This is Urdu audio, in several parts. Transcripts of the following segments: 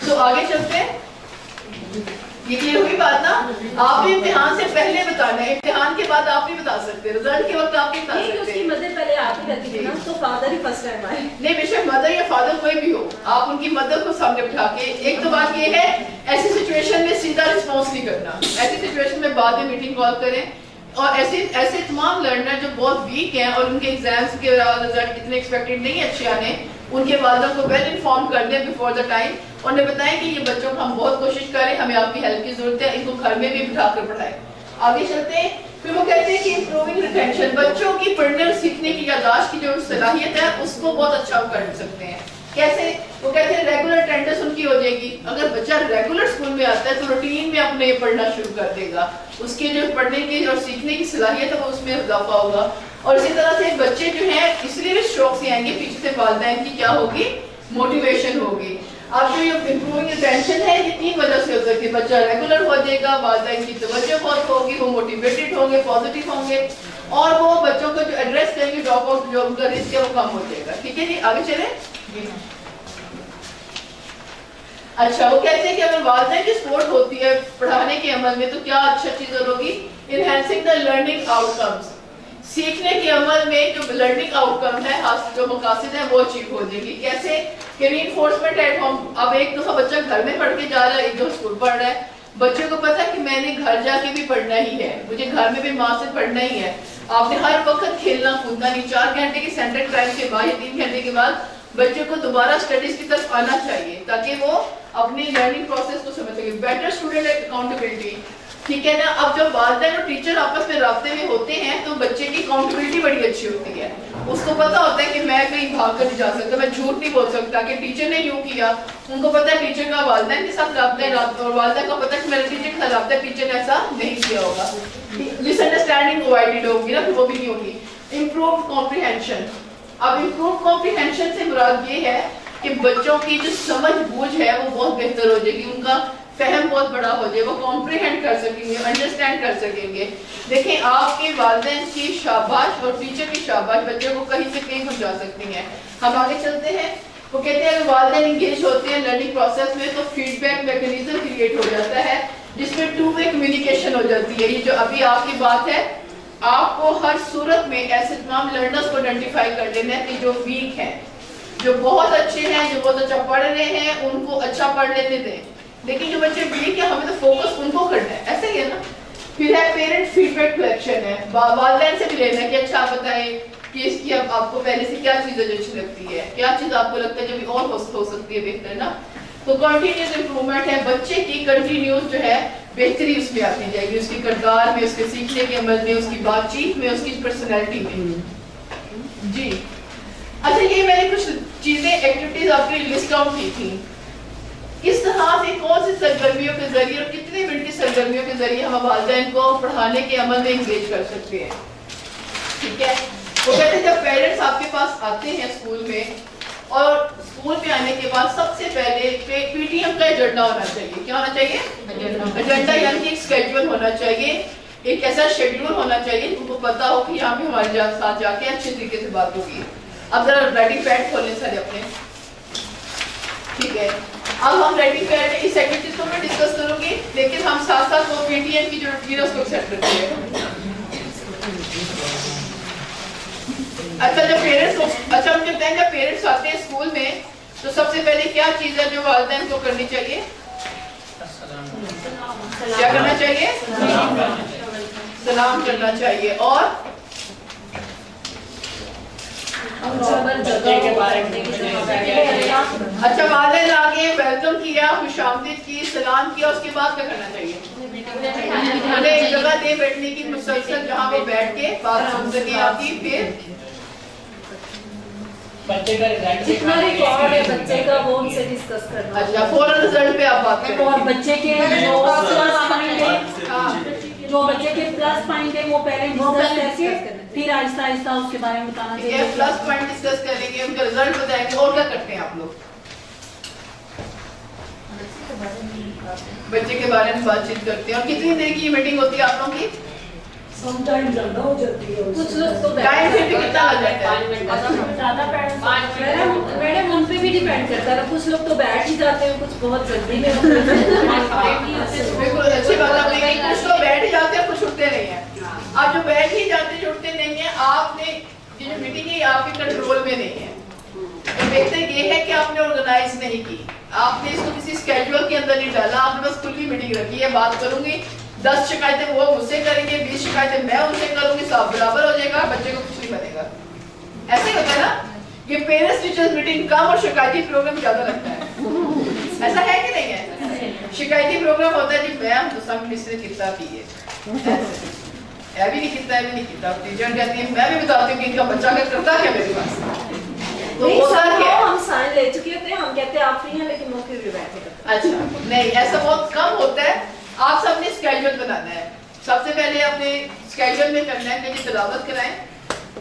تو آگے چلتے ہیں. یہ کلیئر ہوئی بات نا؟ آپ نے امتحان سے پہلے بتانا ہے, امتحان کے بعد آپ نہیں بتا سکتے, رزلٹ کے وقت آپ نہیں بتا سکتے. اس کی مدر پہلے آپ ہی رکھی تھی نا, تو فادر ہی فرسٹ ٹائم آئے. نہیں بے شک مدر یا فادر کوئی بھی ہو, آپ ان کی مدر کو سامنے بٹھا کے, ایک تو بات یہ ہے ایسی سچویشن میں سیدھا رسپانس نہیں کرنا, ایسی سچویشن میں بعد میں میٹنگ کال کریں. اور ایسے تمام لرنر جو بہت ویک ہیں اور ان کے ایگزامس کے رزلٹ اتنے ایکسپیکٹڈ نہیں اچھے آنے, ان کے والدہ کو ویل انفارم کر دیں بیفور دا ٹائم, اور انہیں بتائیں کہ یہ بچوں کو ہم بہت کوشش کریں, ہمیں آپ کی ہیلپ کی ضرورت ہے, ان کو گھر میں بھی بٹھا کر پڑھائیں. آگے چلتے ہیں. پھر وہ کہتے ہیں کہ امپروونگ ریٹینشن, بچوں کی پڑھنے اور سیکھنے کی یادداشت کی جو صلاحیت ہے اس کو بہت اچھا کر سکتے ہیں. کیسے؟ وہ کہتے ہیں ریگولر اٹینڈنس ان کی ہو جائے گی. اگر بچہ ریگولر اسکول میں آتا ہے تو روٹین میں اپنے پڑھنا شروع کر دے گا, اس کے جو پڑھنے کی اور سیکھنے کی صلاحیت ہے وہ اس میں اضافہ ہوگا. اور اسی طرح سے بچے جو ہیں اس لیے بھی شوق سے آئیں گے, پیچھے سے والدین کی کیا ہوگی, موٹیویشن ہوگی. اب جو یہ امپروونگ اٹینشن ہے یہ 3 وجہ سے ہو سکتی ہے. بچہ ریگولر ہو جائے گا, والدین کی توجہ بہت ہوگی, وہ موٹیویٹڈ ہوں گے, پازیٹیو ہوں گے, اور وہ بچوں کو جو ایڈریس کریں گے ڈراپ آؤٹ جو ان کا رسک ہے وہ کم ہو جائے گا. ٹھیک ہے جی, آگے چلیں. اچھا, وہ کہتے ہیں کہ اگر والدین کی سپورٹ ہوتی ہے پڑھانے کے عمل میں تو کیا اچھا چیز ہوگی, enhancing the learning out comes, سیکھنے کے عمل میں جو لرننگ آؤٹ کم ہے, جو مقاصد ہیں وہ اچیو ہو جائے گی. کیسے کہ ری انفورسمنٹ ایٹ ہوم. اب ایک دفعہ بچہ گھر میں پڑھ کے جا رہا ہے, ایک دفعہ اسکول پڑھ رہا ہے, بچے کو پتا ہے کہ میں نے گھر جا کے بھی پڑھنا ہی ہے, مجھے گھر میں بھی ماں سے پڑھنا ہی ہے. آپ نے ہر وقت کھیلنا کودنا نہیں, 4 گھنٹے کے سینٹر ٹائم کے بعد یا 3 گھنٹے کے بعد بچے کو دوبارہ اسٹڈیز کی طرف آنا چاہیے تاکہ وہ اپنی لرننگ پروسیس کو سمجھ سکے. Better student accountability. ٹھیک ہے نا. اب جب والدین اور ٹیچر آپس میں رابطے میں ہوتے ہیں تو بچے کی اکاؤنٹیبلٹی بڑی اچھی ہوتی ہے. اس کو پتا ہوتا ہے کہ میں کہیں بھاگ کر نہیں جا سکتا, میں جھوٹ نہیں بول سکتا کہ ٹیچر نے یوں کیا. ان کو پتا ہے ٹیچر کا والدین کے ساتھ رابطہ ہے, اور والدہ کو پتا ہے کہ میرے ٹیچر کے ساتھ رابطہ ہے, ٹیچر نے ایسا نہیں کیا ہوگا. مس انڈرسٹینڈنگ اوائڈڈ ہوگی نا, پھر وہ بھی نہیں ہوگی. Improve comprehension. اب امپروو کمپریہنشن سے مراد یہ ہے کہ بچوں کی جو سمجھ بوجھ ہے وہ بہت بہتر ہو جائے گی, ان کا فہم بہت بڑا ہو جائے, وہ کمپریہینڈ کر سکیں گے, انڈرسٹینڈ کر سکیں گے. دیکھیں آپ کے والدین کی شاباش اور ٹیچر کی شاباش بچے کو کہیں سے کہیں پہنچا سکتی ہیں. ہم آگے چلتے ہیں. وہ کہتے ہیں اگر والدین انگیج ہوتے ہیں لرننگ پروسیس میں تو فیڈ بیک میکنیزم کریٹ ہو جاتا ہے جس میں 2 وے کمیونیکیشن ہو جاتی ہے. یہ جو ابھی آپ کی بات ہے, آپ کو ہر صورت میں ایسے تمام لرنرز کو آئیڈینٹیفائی کر لینا ہے کہ جو ویک ہیں, جو بہت اچھے ہیں, جو بہت اچھا پڑھ رہے ہیں, ان کو اچھا پڑھ لینے دیں, لیکن جو بچے ویک ہیں ہمیں تو فوکس ان کو کرنا ہے. ایسا ہی ہے نا. پھر ہے پیرنٹ فیڈ بیک کلیکشن ہے, والدین سے بھی لینا ہے کہ اچھا آپ بتائیں کہ اس کی اب آپ کو پہلے سے کیا چیز جو اچھی لگتی ہے, کیا چیز آپ کو لگتا ہے جو بھی اور ہو سکتی ہے بہتر نا. تو کنٹینیوس امپروومنٹ ہے, بچے کی کنٹینیوس جو ہے بہتری اس میں آتی جائے گی, اس کی کردار میں, اس کے سیکھنے کے عمل میں, اس کی بات چیت میں, اس کی پرسنالٹی میں. جی اچھا, یہ میں نے کچھ چیزیں ایکٹیویٹیز آپ کی لسٹ آؤٹ کی تھی. کس طرح سے کون سی سرگرمیوں کے ذریعے اور کتنے منٹ کی سرگرمیوں کے ذریعے ہم والدین کو پڑھانے کے عمل میں انگیج کر سکتے ہیں. ٹھیک ہے. وہ کہتے ہیں جب پیرنٹس آپ کے پاس آتے ہیں اسکول میں, اور اسکول میں آنے کے بعد سب سے پہلے پی ٹی ایم کا ایجنڈا ہونا چاہیے. کیا ہونا چاہیے؟ ایجنڈا, یعنی کہ ایک اسکیڈول ہونا چاہیے, ایک ایسا شیڈول ہونا چاہیے ان کو پتا ہو کہ یہاں پہ ہمارے ساتھ جا کے اچھے طریقے سے بات ہوگی. اب ذرا رائٹنگ پیڈ کھولیں سارے اپنے. ٹھیک ہے. اب ہم رائٹنگ پیڈ اس ایکٹیویٹیز کو میں ڈسکس کروں گی, لیکن ہم ساتھ ساتھ وہ پی ٹی ایم کی جو روٹین ہے اس کو سیٹ رکھتے ہیں. اچھا جب ہم کہتے ہیں جب پیرنٹس آتے ہیں اسکول میں تو سب سے پہلے کیا چیز ہے جو والدین کو کرنی چاہیے؟ کیا کرنا چاہیے؟ سلام کرنا چاہیے. اور اچھا, والدین آگے ویلکم کیا, خوش آمدید کی, سلام کیا, اس کے بعد کیا کرنا چاہیے؟ انہیں ایک جگہ دے بیٹھنے کی مسلسل جہاں وہ بیٹھ کے بات سن سکے آپ کی. پھر بچے کا جتنا ریکارڈ ہے بچے کا وہ ان سے ڈسکس کرنا. اچھا, فوراً رزلٹ پہ آپ بات کریں. اور بچے کے جو بچے کے پلس پوائنٹ ہے وہ پہلے ڈسکس کر کے پھر آہستہ آہستہ اس کے بارے میں بتانا چاہیے. پلس پوائنٹ ڈسکس کریں گے, ان کا رزلٹ بتائیں گے. اور کیا کرتے ہیں آپ لوگ؟ بچے کے بارے میں بات چیت کرتے ہیں. اور کتنی دیر کی میٹنگ ہوتی ہے آپ لوگوں کی؟ سم ٹائم زیادہ ہو جاتی ہے کچھ لوگ تو ٹائم پھر بھی کتنا لگ جاتا ہے؟ زیادہ میڈم ان پہ بھی ڈیپینڈ کرتا ہے. کچھ لوگ تو بیٹھ ہی جاتے ہیں, کچھ بہت جلدی میں بالکل اچھی بات آپ نے کہی. کچھ لوگ بیٹھ جاتے ہیں, کچھ اٹھتے نہیں ہیں. آپ جو بیٹھ ہی جاتے ہیں, اٹھتے نہیں ہیں, آپ نے یہ جو میٹنگ ہے آپ کے کنٹرول میں نہیں ہے. بہتر یہ ہے کہ آپ نے آرگنائز نہیں کی, آپ نے اس کو کسی اسکیڈول کے اندر نہیں ڈالا, آپ نے بس کھلی میٹنگ رکھی ہے, بات کروں گی, 10 شکایتیں وہ مجھ سے کریں گے, 20 شکایتیں میں ان سے کروں گی, سب برابر ہو جائے گا, بچے کو کچھ نہیں بنے گا. ایسے ہی ہوتا ہے نا, یہ پیرنٹس ٹیچرز میٹنگ کم اور شکایتی پروگرام زیادہ لگتا ہے. ایسا ہے کہ نہیں ہے؟ شکایتی پروگرام ہوتا ہے جی میم سب مس نے کتنا کی ہے, بھی نہیں کتنا, بھی نہیں کتنا. ٹیچر کہتی ہے میں بھی بتاتی ہوں کہ ان کا بچہ کیا کرتا ہے میرے پاس. تو ہم سائن لے چکے ہوتے ہیں, ہم کہتے ہیں آپ فری ہیں لیکن وہ پھر بھی بیٹھے ہوتے ہیں. اچھا نہیں, ایسا بہت کم ہوتا ہے. آپ سب نے اسکیڈول بنانا ہے. سب سے پہلے اپنے اسکیڈول میں کرنا ہے کہ تلاوت کرائیں,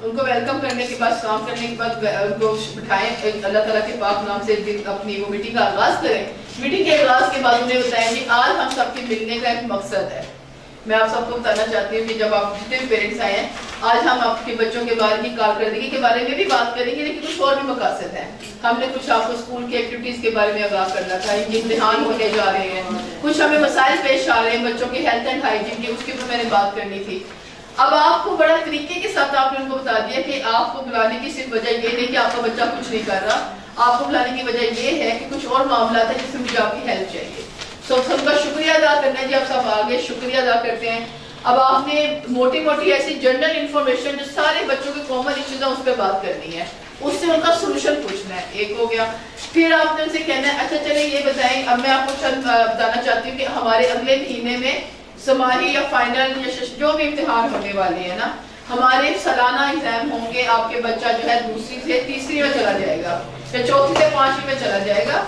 ان کو ویلکم کرنے کے بعد, سلام کرنے کے بعد ان کو بٹھائیں, اللہ تعالیٰ کے پاک نام سے اپنی وہ میٹنگ کا آغاز کریں. میٹنگ کے آغاز کے بعد انہیں بتائیں کہ آج ہم سب کے ملنے کا ایک مقصد ہے. میں آپ سب کو بتانا چاہتی ہوں کہ جب آپ جتنے بھی پیرنٹس آئے ہیں, آج ہم آپ کے بچوں کے بارے کی کارکردگی کے بارے میں بھی بات کریں گے, لیکن کچھ اور بھی مقاصد ہیں. ہم نے کچھ آپ کو اسکول کی ایکٹیویٹیز کے بارے میں آگاہ کرنا تھا, ان کے امتحان ہونے جا رہے ہیں, کچھ ہمیں مسائل پیش آ رہے ہیں بچوں کے ہیلتھ اینڈ ہائیجین کے, اس کے اوپر میں نے بات کرنی تھی. اب آپ کو بڑا طریقے کے ساتھ آپ نے ان کو بتا دیا کہ آپ کو بلانے کی صرف وجہ یہ نہیں کہ آپ کا بچہ کچھ نہیں کر رہا, آپ کو بلانے کی وجہ یہ ہے کہ کچھ اور معاملات ہیں جس میں مجھے آپ کی ہیلپ چاہیے. سب کا شکریہ ادا کرنا ہے جی, آپ سب آگے شکریہ ادا کرتے ہیں. اب آپ نے موٹی موٹی ایسی جنرل انفارمیشن جو سارے بچوں کے کامن ایشوز ہیں اس پہ بات کرنی ہے, اس سے ان کا سولوشن پوچھنا ہے. ایک ہو گیا. پھر آپ نے ان سے کہنا ہے اچھا چلیں یہ بتائیں, اب میں آپ کو چند بتانا چاہتی ہوں کہ ہمارے اگلے مہینے میں سماہی یا فائنل یا جو بھی امتحان ہونے والے ہیں نا, ہمارے سالانہ ایگزام ہوں گے. آپ کے بچہ جو ہے دوسری سے تیسری میں چلا جائے گا یا چوتھی سے پانچویں میں چلا جائے گا.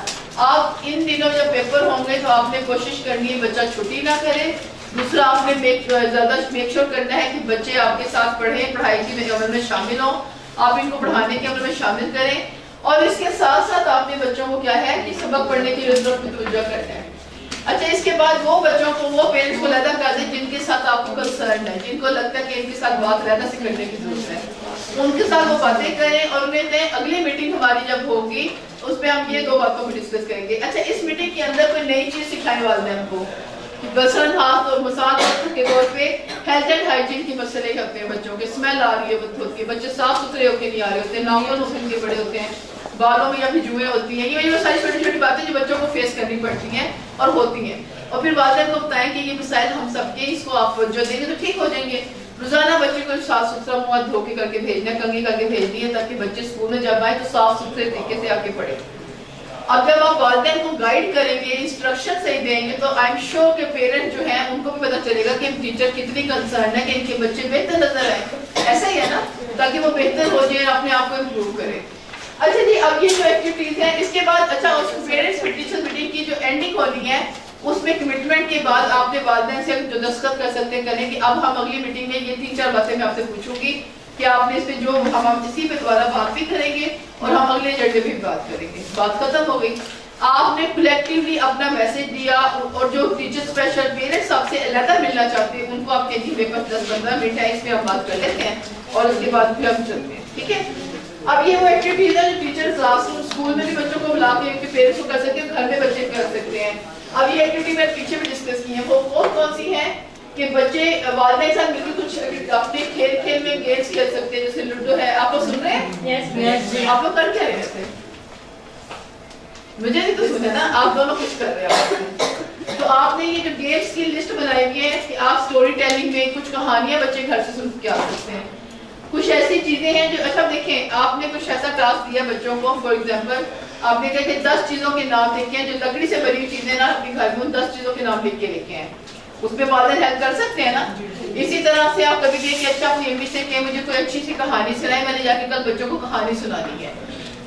آپ ان دنوں جب پیپر ہوں گے تو آپ نے کوشش کرنی ہے بچہ چھٹی نہ کرے. دوسرا آپ نے زیادہ میک شور کرنا ہے کہ بچے آپ کے ساتھ پڑھیں, پڑھائی کے عمل میں شامل ہوں, آپ ان کو پڑھانے کے عمل میں شامل کریں. اور اس کے ساتھ ساتھ آپ نے بچوں کو کیا ہے کہ سبق پڑھنے کی ضرورت کو توجہ کرنا ہے. اچھا اس کے بعد وہ بچوں کو, وہ پیرنٹس کو علیحدہ کر دیں جن کے ساتھ آپ کو کنسرن ہے, جن کو لگتا ہے کہ ان کے ساتھ بات علیحدہ سے کرنے کی ضرورت ہے, ان کے ساتھ وہ باتیں کریں. اور انہیں دیں اگلی میٹنگ ہماری جب ہوگی اس پہ ہم یہ 2 باتوں کو ڈسکس کریں گے. اچھا اس میٹنگ کے اندر کوئی نئی چیز سکھائیں والدین کو, مثلاً ہاتھ اور مثال کے طور پہ ہیلتھ اینڈ ہائیجین کی مسئلے ہوتے ہیں بچوں کے, اسمیل آ رہی ہوتی ہے, بچے صاف ستھرے ہو کے نہیں آ رہے ہوتے, ناخن ان کے بڑے ہوتے ہیں, بالوں میں یا بھجوئیں ہوتی ہیں. یہ ساری چھوٹی چھوٹی باتیں جو بچوں کو فیس کرنی پڑتی ہیں اور ہوتی ہیں. اور پھر والدین کو بتائیں کہ یہ مسائل ہم سب کے, اس کو آپ جو دیں گے تو ٹھیک ہو جائیں گے. روزانہ بچے کو صاف ستھرا منہ دھو کے کر کے بھیجنا ہے, کنگھی کر کے بھیجنی ہے, تاکہ بچے اسکول میں جب آئے تو صاف ستھرے طریقے سے آ کے پڑھیں. اب جب آپ والدین کو گائیڈ کریں گے, انسٹرکشن صحیح دیں گے, تو آئی ایم شیور کہ پیرنٹ جو ہیں ان کو بھی پتہ چلے گا کہ ٹیچر کتنی کنسرن ہے کہ ان کے بچے بہتر نظر آئیں. ایسا ہی ہے نا, تاکہ وہ بہتر ہو جائیں, اپنے آپ کو امپروو کریں. اچھا جی, اب یہ جو ایکٹیویٹیز ہیں اس کے بعد, اچھا پیرنٹس ٹیچر میٹنگ کی جو اینڈنگ ہونی ہے اس میں کمٹمنٹ کے بعد آپ نے والدین سے جو دستخط کر سکتے ہیں کریں کہ اب ہم اگلی میٹنگ میں یہ 3-4 باتیں میں آپ سے پوچھوں گی کہ آپ نے اس پہ جو ہم اسی پہ دوبارہ بات بھی کریں گے اور ہم اگلے ایجنڈے پہ بھی بات کریں گے. بات ختم ہو گئی. آپ نے کلیکٹیولی اپنا میسج دیا, اور جو ٹیچر اسپیشل پیرنٹس آپ سے علیحدہ ملنا چاہتے ہیں ان کو آپ کے جی میرے پاس 10-15 منٹ ہے, اس میں ہم بات کر لیتے ہیں اور اس کے بعد پھر ہم چلتے ہیں. ٹھیک ہے. اب یہ وہ ایکٹیویٹیز ہے جو ٹیچر کلاس روم اسکول میں بھی بچوں کو بلا کے پیرنٹس کو کر سکتے ہیں, گھر میں بچے کر سکتے ہیں. اب یہ ایکٹیویٹی میں پیچھے بھی ڈسکس کی ہیں, وہ کون سی ہیں کہ بچے والدین کے ساتھ مل کے کچھ اپنے کھیل میں گیمس کھیل سکتے ہیں, جیسے لوڈو ہے. آپ لوگ سن رہے ہیں؟ آپ لوگ کر کیا رہے تھے؟ مجھے نہیں تو سنا نا, آپ دونوں کچھ کر رہے ہیں. تو آپ نے یہ جو گیمس کی لسٹ بنائی ہوئی ہے کہ آپ سٹوری ٹیلنگ میں کچھ کہانیاں بچے گھر سے سن کے آ سکتے ہیں. کچھ ایسی چیزیں ہیں جو, اچھا دیکھیں آپ نے کچھ ایسا ٹاسک دیا بچوں کو, فار ایگزامپل آپ نے کہا کہ 10 چیزوں کے نام لکھے ہیں جو لکڑی سے بنی ہوئی چیزیں نا اپنے گھر میں, 10 چیزوں کے نام لکھ کے لکھے ہیں. اس پہ والدین ہیلپ کر سکتے ہیں نا. اسی طرح سے آپ کبھی کہیں کہ اچھا اپنی امی سے کہ مجھے کوئی اچھی سی کہانی سنائے, میں نے جا کے کل بچوں کو کہانی سنانی ہے.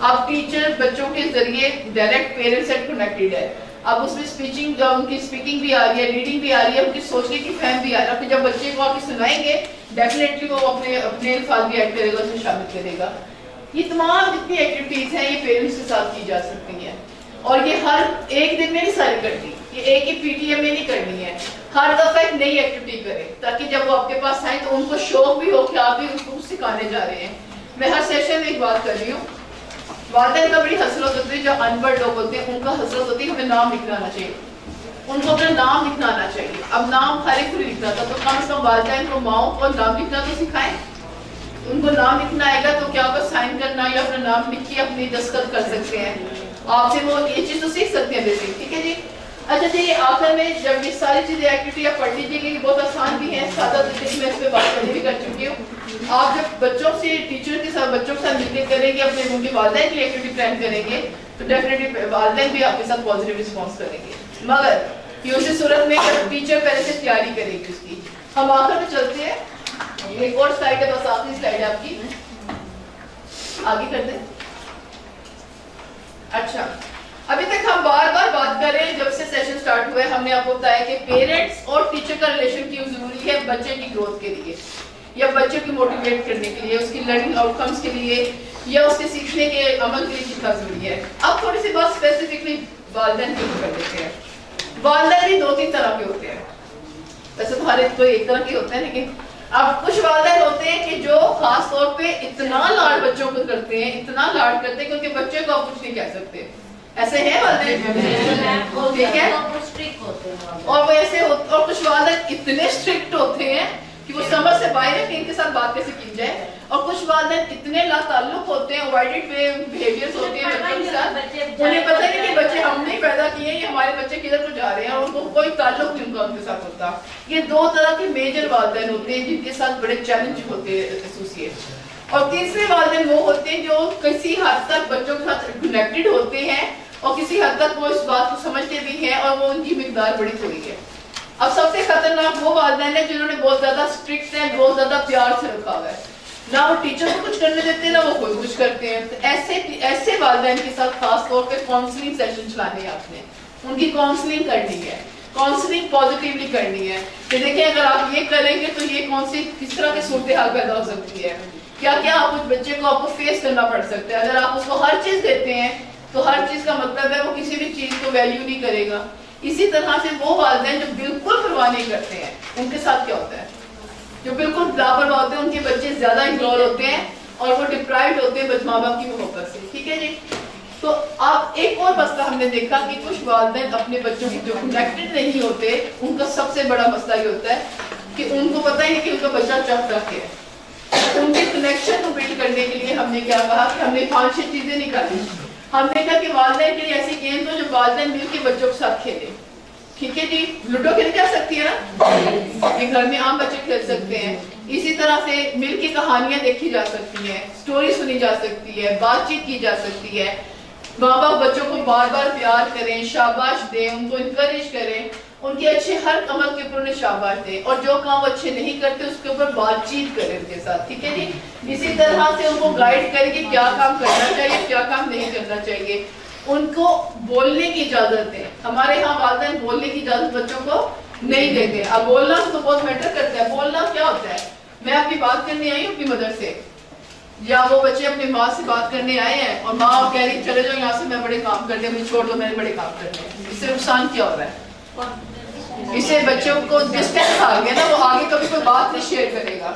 اب ٹیچر بچوں کے ذریعے ڈائریکٹ پیرنٹس سے کنیکٹڈ ہے. اب اس میں اسپیچنگ, ان کی اسپیکنگ بھی آ رہی ہے, ریڈنگ بھی آ رہی ہے, ان کی سوچنے کی فہم بھی آ رہا ہے. پھر جب بچے کو آپ سنائیں گے ڈیفینیٹلی وہ اپنے الفاظ بھی ایڈ کرے گا, اس میں شامل کرے گا. یہ تمام جتنی ایکٹیویٹیز ہیں یہ پیرنٹس کے ساتھ کی جا سکتی ہیں. اور یہ ہر ایک دن میں نہیں ساری کرنی, یہ ایک ہی پی ٹی ایم میں نہیں کرنی ہے, ہر دفعہ ایک نئی ایکٹیویٹی کریں تاکہ جب وہ آپ کے پاس آئیں تو ان کو شوق بھی ہو کہ آپ بھی ان کو سکھانے جا رہے ہیں. میں ہر سیشن میں ایک بات کر رہی ہوں, والدین کا بڑی حسرت ہوتی ہے, جو ان پڑھ لوگ ہوتے ہیں ان کا حسرت ہوتی ہے ہمیں نام لکھنا آنا چاہیے, ان کو اپنا نام لکھنا آنا چاہیے. اب نام ہر ایک کو لکھنا تھا, تو کم سے کم والدین کو, ماؤں کو نام لکھنا تو سکھائیں. ان کو نام لکھنا آئے گا تو کیا ہوگا, سائن کرنا یا اپنا نام لکھ کے اپنی دستخط کر سکتے ہیں, آپ سے وہ یہ چیز تو سیکھ سکتے ہیں بیسک. ٹھیک ہے جی. اچھا جی, آخر میں جب یہ ساری چیزیں ایکٹیویٹی آپ پڑھ لیجیے گی, بہت آسان بھی ہیں, سادہ طریقے سے میں اس پہ بات کرنے بھی کر چکی ہوں. آپ جب بچوں سے, ٹیچر کے ساتھ, بچوں کے ساتھ مل کے کریں گے, اپنے ان کے والدین کے لیے ایکٹیویٹی پلان کریں گے تو ڈیفینیٹلی والدین بھی آپ کے ساتھ پازیٹیو رسپانس کریں گے. مگر یہ اسی صورت میں ٹیچر پہلے سے تیاری کرے گی اس کی. ہم آخر میں چلتے ہیں, ایک اور سلائڈ ہے, بس آخری سلائڈ ہے آپ کی, آگے کر دیں. اچھا, ابھی تک ہم بار بار بات کر رہے ہیں, جب سے سیشن سٹارٹ ہوا ہے ہم نے آپ کو بتایا کہ پیرنٹس اور ٹیچر کا ریلیشن کیوں ضروری ہے بچے کی گروتھ کے لیے, یا بچے کو موٹیویٹ کرنے کے لیے, اس کی لرننگ آؤٹ کمز کے لیے, یا اس کے سیکھنے کے عمل کے لیے کتنا ضروری ہے. اب تھوڑی سی بات اسپیسیفکلی والدین کے اوپر کر دیتے ہیں. والدین بھی 2-3 طرح کے ہوتے ہیں, ویسے تو ہر ایک تو ایک طرح کے ہوتے ہیں, لیکن اب کچھ والدین ہوتے ہیں کہ جو خاص طور پہ اتنا لاڈ بچوں کو کرتے ہیں, اتنا لاڈ کرتے ہیں کہ ان کے بچے کو آپ کچھ نہیں کہہ سکتے. ایسے ہیں والدین, ٹھیک ہے, اور وہ ایسے اور کچھ والدین اتنے اسٹرکٹ ہوتے ہیں کہ وہ سمجھ سے باہر ہے کہ ان کے ساتھ بات کیسے کی جائے, اور کچھ والدین اتنے لا تعلق ہوتے ہیں, اوائڈڈ بیہیویئرز ہوتے ہیں بچوں کے ساتھ, انہیں پتہ نہیں کہ بچے ہم نے پیدا کیے ہیں, یہ ہمارے بچے کدھر کو جا رہے ہیں, اور ان کو کوئی تعلق نہیں ان کا ان کے ساتھ ہوتا. یہ 2 طرح کے میجر والدین ہوتے ہیں جن کے ساتھ بڑے چیلنج ہوتے ہیں ایسوسیٹ. اور تیسرے والدین وہ ہوتے ہیں جو کسی حد تک بچوں کے ساتھ کنیکٹڈ ہوتے ہیں اور کسی حد تک وہ اس بات کو سمجھتے بھی ہیں, اور وہ ان کی مقدار بڑی تھوڑی ہے. اب سب سے خطرناک وہ والدین ہیں جنہوں نے بہت زیادہ اسٹرکٹ ہیں, بہت زیادہ پیار سے رکھا ہوا ہے, نہ وہ ٹیچر کو کچھ کرنے دیتے ہیں نہ وہ خود کچھ کرتے ہیں. تو ایسے والدین کے ساتھ خاص طور پہ کاؤنسلنگ سیشن چلانے ہیں آپ نے, ان کی کاؤنسلنگ کرنی ہے, کاؤنسلنگ پازیٹیولی کرنی ہے کہ دیکھیں اگر آپ یہ کریں گے تو یہ کون سی کس طرح کی صورتحال پیدا ہو سکتی ہے, کیا کیا آپ اس بچے کو آپ کو فیس کرنا پڑ سکتا ہے. اگر آپ اس کو ہر چیز دیتے ہیں تو ہر چیز کا مطلب ہے وہ کسی بھی چیز کو ویلیو نہیں کرے گا. اسی طرح سے وہ والدین جو بالکل پرواہ نہیں کرتے ہیں, ان کے ساتھ کیا ہوتا ہے, جو بالکل لاپرواہ ہوتے ہیں, ان کے بچے زیادہ انرول ہوتے ہیں اور وہ ڈپرائیوڈ ہوتے ہیں ماں باپ کی محبت سے. ٹھیک ہے جی. تو آپ ایک اور مسئلہ ہم نے دیکھا کہ کچھ والدین اپنے بچوں کی جو کنیکٹڈ نہیں ہوتے, ان کا سب سے بڑا مسئلہ یہ ہوتا ہے کہ ان کو پتہ ہی نہیں کہ ان کا بچہ چاہتا کیا ہے. ان کے کنیکشن کو بلڈ کرنے کے لیے ہم نے کیا کہا کہ ہم نے 5-6 چیزیں نکالی. ہم نے کہا کہ والدین کے لیے ایسی گیمز ہو جو والدین مل کے بچوں کے ساتھ کھیلیں. ٹھیک ہے جی. لوڈو کھیلی جا سکتی ہے نا, یہ گھر میں عام بچے کھیل سکتے ہیں. اسی طرح سے مل کے کہانیاں دیکھی جا سکتی ہیں, سٹوری سنی جا سکتی ہے, بات چیت کی جا سکتی ہے. ماں باپ بچوں کو بار بار پیار کریں, شاباش دیں, ان کو انکریج کریں, ان کے اچھے ہر عمل کے اوپر انہیں شاباش دیں, اور جو کام وہ اچھے نہیں کرتے اس کے اوپر بات چیت کریں ان کے ساتھ. ٹھیک ہے جی. اسی طرح سے ان کو گائیڈ کریں کہ کیا کام کرنا چاہیے, کیا کام نہیں کرنا چاہیے. ان کو بولنے کی اجازت دیں. ہمارے ہاں والدین بولنے کی اجازت بچوں کو نہیں دیتے. اب بولنا تو بہت میٹر کرتا ہے. بولنا کیا ہوتا ہے, میں اپنی بات کرنے آئی ہوں اپنی مدر سے, یا وہ بچے اپنی ماں سے بات کرنے آئے ہیں اور ماں کہہ رہی چلے جاؤ یہاں سے, میں بڑے کام کرتے ہیں, مجھے چھوڑ دو, میں نے بڑے کام کرتے ہیں. اس سے نقصان کیا ہو رہا ہے, اس سے بچوں کو ڈسٹینس آ گیا نا, وہ آگے کبھی کوئی بات نہیں شیئر کرے گا.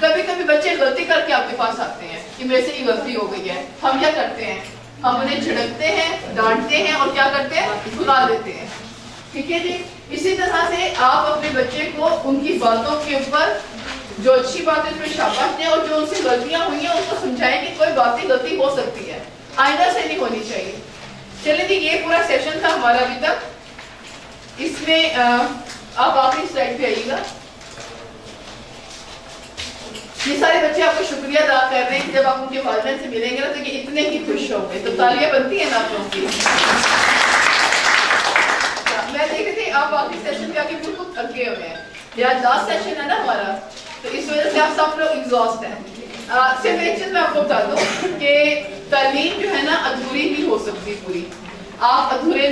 کبھی کبھی بچے غلطی کر کے آپ کے پاس آتے ہیں کہ میرے سے یہ غلطی ہو گئی ہے. ہم کیا کرتے ہیں, ہم انہیں جھڑکتے ہیں, ڈانٹتے ہیں اور کیا کرتے ہیں, بھگا دیتے ہیں. ٹھیک ہے جی. اسی طرح سے آپ اپنے بچے کو ان کی باتوں کے اوپر جو اچھی بات ہے اس پہ شاباش دیں, اور جو ان سے غلطیاں ہوئی ہیں اس کو سمجھائیں کہ کوئی بات غلطی ہو سکتی ہے, آئندہ سے نہیں ہونی چاہیے. چلیں جی, یہ پورا سیشن تھا ہمارا ابھی تک. اس میں آپ آخری سلائڈ پہ آئیے گا. یہ سارے بچے آپ کو شکریہ ادا کر رہے ہیں کہ جب آپ ان کے والدین سے ملیں گے نا تو یہ اتنے ہی خوش ہوں گے. تو تالیاں بنتی ہیں نا آپ لوگوں کی. میں دیکھ رہی تھی آپ آخری سیشن پہ آ کے بالکل تھکے ہوئے ہیں, یا لاسٹ سیشن ہے نا ہمارا, تو اس وجہ سے آپ سب لوگ ایگزاسٹ ہیں. صرف ایک چیز میں آپ کو بتا دوں کہ تعلیم جو ہے نا ادھوری نہیں ہو سکتی پوری. آپ ادھورے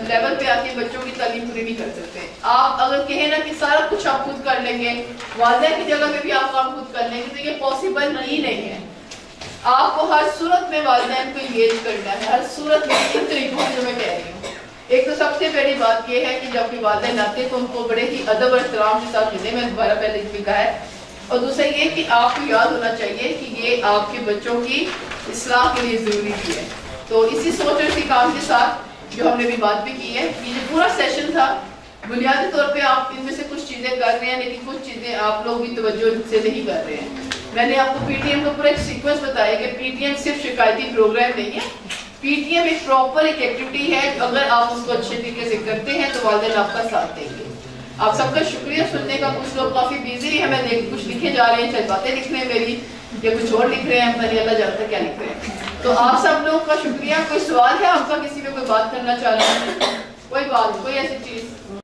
لیول پہ آ کے بچوں کی تعلیم پوری نہیں کر سکتے. آپ اگر کہیں نا کہ سارا کچھ آپ خود کر لیں گے, والدین کی جگہ پہ بھی آپ کام خود کر لیں گے, تو یہ پاسبل ہی نہیں ہے. آپ کو ہر صورت میں والدین کو انگیج کرنا ہے, ہر صورت میں ان طریقوں سے جو میں کہہ رہی ہوں. ایک تو سب سے پہلی بات یہ ہے کہ جب کوئی والدین آتے ہیں تو ان کو بڑے ہی ادب اور احترام کے ساتھ ملے, میں نے دوبارہ پہلے بھی کہا ہے. اور دوسرا یہ کہ آپ کو یاد ہونا چاہیے کہ یہ آپ کے بچوں کی اصلاح کے لیے ضروری بھی ہے. تو اسی سوچ اور اسی کام کے ساتھ جو ہم نے بھی بات بھی کی ہے, یہ جو پورا سیشن تھا بنیادی طور پہ آپ ان میں سے کچھ چیزیں کر رہے ہیں لیکن کچھ چیزیں آپ لوگ بھی توجہ سے نہیں کر رہے ہیں. میں نے آپ کو پی ٹی ایم کا پورا ایک سیکوینس بتایا کہ پی ٹی ایم صرف شکایتی پروگرام نہیں ہے, پی ٹی ایم ایک پراپر ایک ایکٹیویٹی ہے. اگر آپ اس کو اچھے طریقے سے کرتے ہیں تو والدین آپ کا ساتھ دیں گے. آپ سب کا شکریہ سننے کا. کچھ لوگ کافی بیزی ہیں, میں دیکھ کچھ لکھے جا رہے ہیں, چند باتیں لکھ رہے ہیں میری یا کچھ اور لکھ رہے ہیں, پتہ نہیں اللہ جانتا کیا لکھ رہے ہیں. تو آپ سب لوگوں کا شکریہ. کوئی سوال ہے آپ کا, کسی پہ کوئی بات کرنا چاہ رہے ہیں, کوئی بات, کوئی ایسی چیز؟